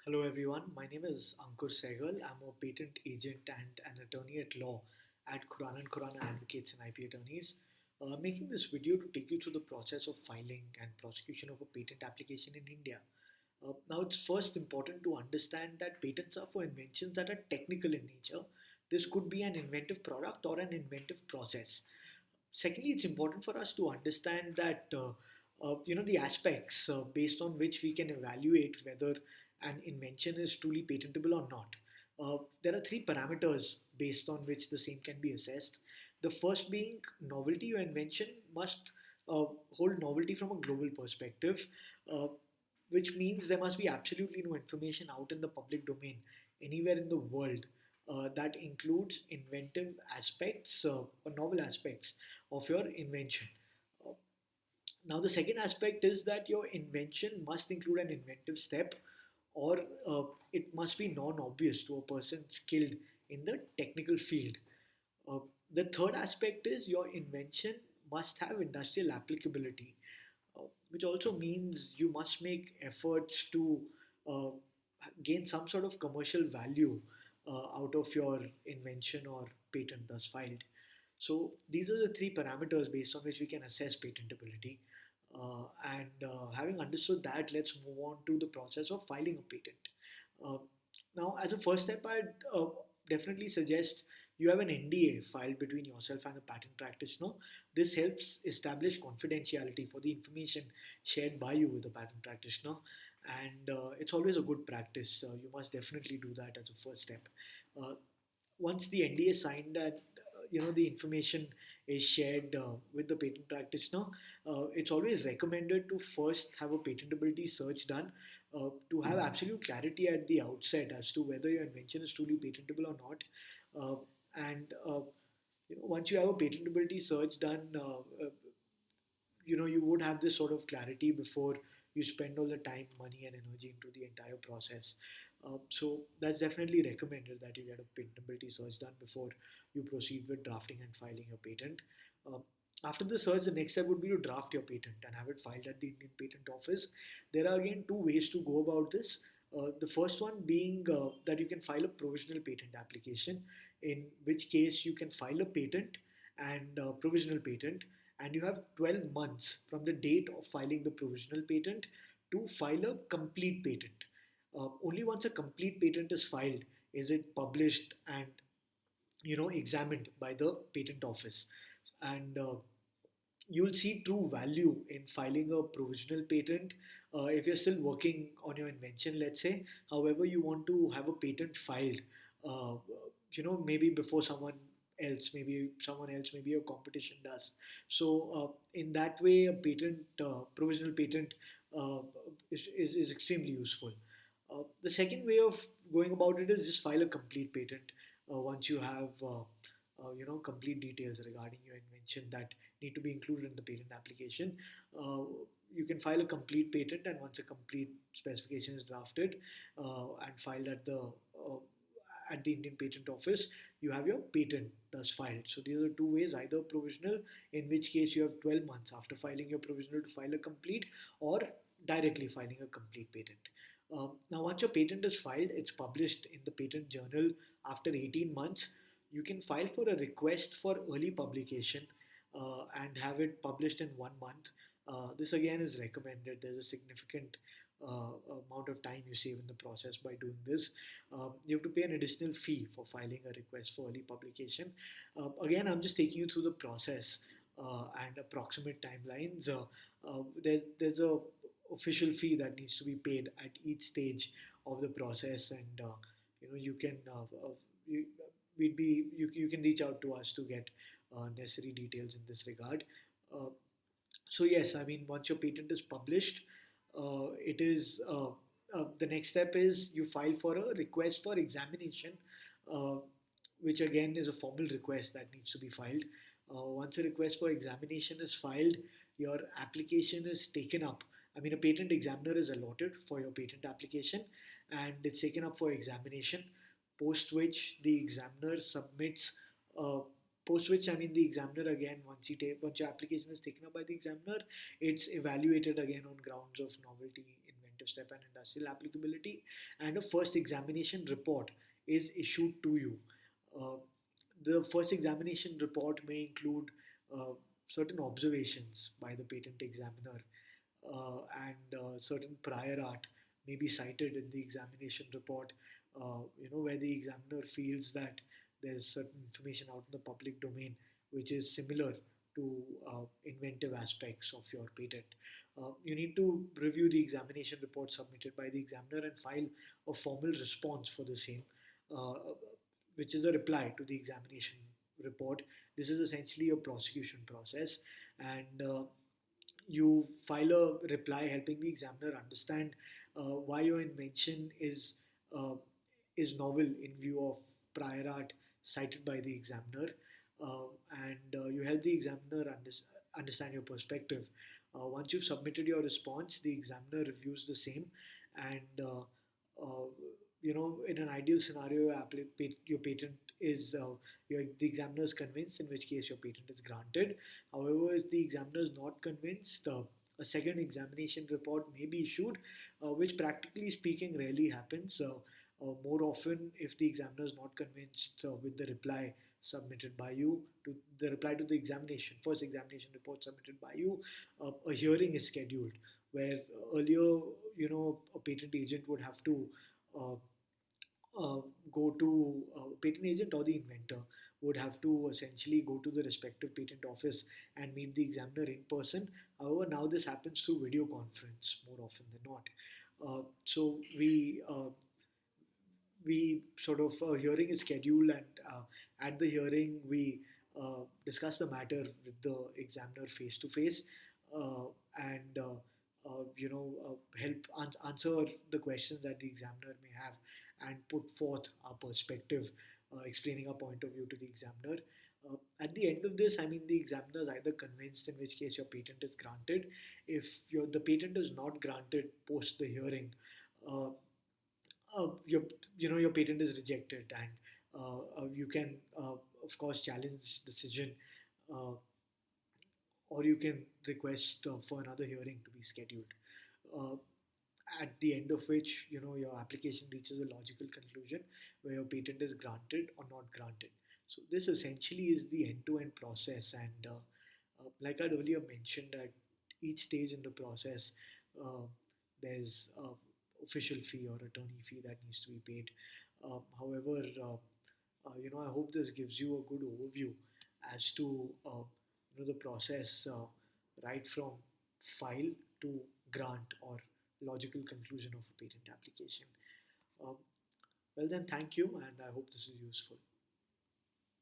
Hello everyone, my name is Ankur Sehgal. I'm a patent agent and an attorney at law at Khurana and Khurana Advocates and IP Attorneys. Making this video to take you through the process of filing and prosecution of a patent application in India. Now, it's first important to understand that patents are for inventions that are technical in nature. This could be an inventive product or an inventive process. Secondly, it's important for us to understand that the aspects based on which we can evaluate whether an invention is truly patentable or not. There are three parameters based on which the same can be assessed. The first being novelty. Your invention must hold novelty from a global perspective, uh, which means there must be absolutely no information out in the public domain anywhere in the world that includes inventive aspects or novel aspects of your invention. Uh, Now, the second aspect is that your invention must include an inventive step, or it must be non obvious to a person skilled in the technical field. Uh, the third aspect is your invention must have industrial applicability, which also means you must make efforts to uh, gain some sort of commercial value out of your invention or patent thus filed. So these are the three parameters based on which we can assess patentability. And having understood that, let's move on to the process of filing a patent. Uh, Now, as a first step, I'd definitely suggest you have an NDA filed between yourself and a patent practitioner. This helps establish confidentiality for the information shared by you with the patent practitioner, and it's always a good practice. You must definitely do that as a first step. Uh, Once the NDA is signed and the information is shared with the patent practitioner, it's always recommended to first have a patentability search done to have absolute clarity at the outset as to whether your invention is truly patentable or not. And once you have a patentability search done, you would have this sort of clarity before you spend all the time, money, and energy into the entire process. So that's definitely recommended that you get a patentability search done before you proceed with drafting and filing your patent. Um, After the search, the next step would be to draft your patent and have it filed at the Indian Patent Office. There are again two ways to go about this. The first one being that you can file a provisional patent application, in which case you can file a patent and provisional patent, and you have 12 months from the date of filing the provisional patent to file a complete patent. Only once a complete patent is filed is it published and examined by the patent office, and you'll see true value in filing a provisional patent if you're still working on your invention, let's say. However, you want to have a patent filed, uh, maybe before someone else, maybe your competition does. So in that way, a provisional patent uh, is extremely useful. The second way of going about it is just file a complete patent once you have complete details regarding your invention that need to be included in the patent application. Uh, you can file a complete patent, and once a complete specification is drafted and filed at the Indian Patent Office, you have your patent thus filed. So these are two ways: either provisional, in which case you have 12 months after filing your provisional to file a complete, or directly filing a complete patent. Now, once your patent is filed, it's published in the patent journal after 18 months. You can file for a request for early publication and have it published in 1 month. This again is recommended. There's a significant amount of time you save in the process by doing this. You have to pay an additional fee for filing a request for early publication. Again, I'm just taking you through the process and approximate timelines. There's a official fee that needs to be paid at each stage of the process, and you can you, you can reach out to us to get necessary details in this regard. Uh, so yes, I mean, once your patent is published, it is the next step is you file for a request for examination, uh, which again is a formal request that needs to be filed. Once a request for examination is filed, your application is taken up. I mean, a patent examiner is allotted for your patent application, and it's taken up for examination. Post which the examiner submits. Uh, Post which, I mean, the examiner again, once your application is taken up by the examiner, it's evaluated again on grounds of novelty, inventive step and industrial applicability, and a first examination report is issued to you. Uh, the first examination report may include uh, certain observations by the patent examiner, and certain prior art may be cited in the examination report, where the examiner feels that there's certain information out in the public domain which is similar to inventive aspects of your patent. You need to review the examination report submitted by the examiner and file a formal response for the same, uh, which is a reply to the examination report. This is essentially a prosecution process, and you file a reply helping the examiner understand why your invention uh, is novel in view of prior art cited by the examiner, and you help the examiner understand your perspective. Once you've submitted your response, the examiner reviews the same, and in an ideal scenario, your patent is the examiner is convinced, in which case your patent is granted. However, if the examiner is not convinced, a second examination report may be issued, which practically speaking rarely happens. More often, if the examiner is not convinced with the reply submitted by you to the reply to the examination first examination report submitted by you, a hearing is scheduled, where earlier, a patent agent would have to uh, uh, go to patent agent or the inventor would have to essentially go to the respective patent office and meet the examiner in person. However, now this happens through video conference more often than not. So we sort of hearing is scheduled, and at the hearing we discuss the matter with the examiner face to face, and help answer the questions that the examiner may have and put forth our perspective, explaining our point of view to the examiner. At the end of this, I mean, the examiner is either convinced, in which case your patent is granted. If the patent is not granted post the hearing, uh, your your patent is rejected, and you can of course challenge this decision, uh, or you can request for another hearing to be scheduled, uh, at the end of which your application reaches a logical conclusion where your patent is granted or not granted. So this essentially is the end-to-end process, and like I'd earlier mentioned, at each stage in the process, uh, there's official fee or attorney fee that needs to be paid. However, I hope this gives you a good overview as to the process, right from file to grant or logical conclusion of a patent application. Um, well then, thank you, and I hope this is useful.